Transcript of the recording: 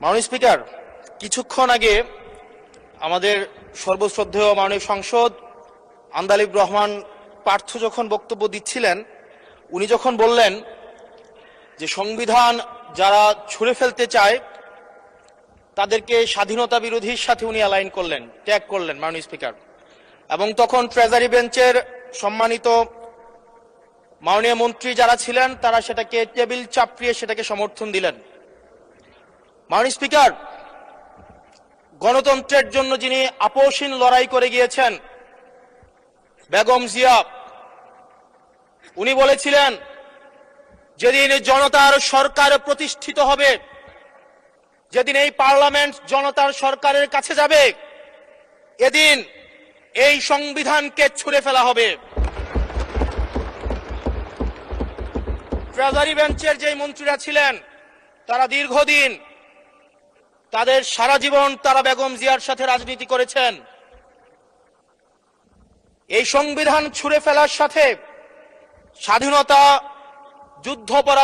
মাননীয় স্পিকার, কিছুক্ষণ আগে আমাদের সর্বশ্রদ্ধেয় মাননীয় সংসদ আন্দালিব রহমান পার্থ যখন বক্তব্য দিচ্ছিলেন, উনি যখন বললেন যে সংবিধান যারা ছুঁড়ে ফেলতে চায় তাদেরকে স্বাধীনতা বিরোধীর সাথে উনি অ্যালাইন করলেন, ট্যাগ করলেন মাননীয় স্পিকার। এবং তখন ট্রেজারি বেঞ্চের সম্মানিত মাননীয় মন্ত্রী যারা ছিলেন তারা সেটাকে টেবিল চাপড়িয়ে সেটাকে সমর্থন দিলেন। মাননীয় স্পিকার, গণতন্ত্রের জন্য যিনি আপোষহীন লড়াই করে গিয়েছেন বেগম জিয়া, উনি বলেছিলেন যেদিন জনতার সরকার প্রতিষ্ঠিত হবে, যেদিন এই পার্লামেন্ট জনতার সরকারের কাছে যাবে, এদিন এই সংবিধানকে ছুঁড়ে ফেলা হবে। ট্রেজারি বেঞ্চের যে মন্ত্রীরা ছিলেন তারা দীর্ঘদিন, তাদের সারা জীবন তারা বেগম জিয়ার সাথে রাজনীতি করেছেন। এই সংবিধান ছুঁড়ে ফেলার সাথে স্বাধীনতা যুদ্ধাপরাধ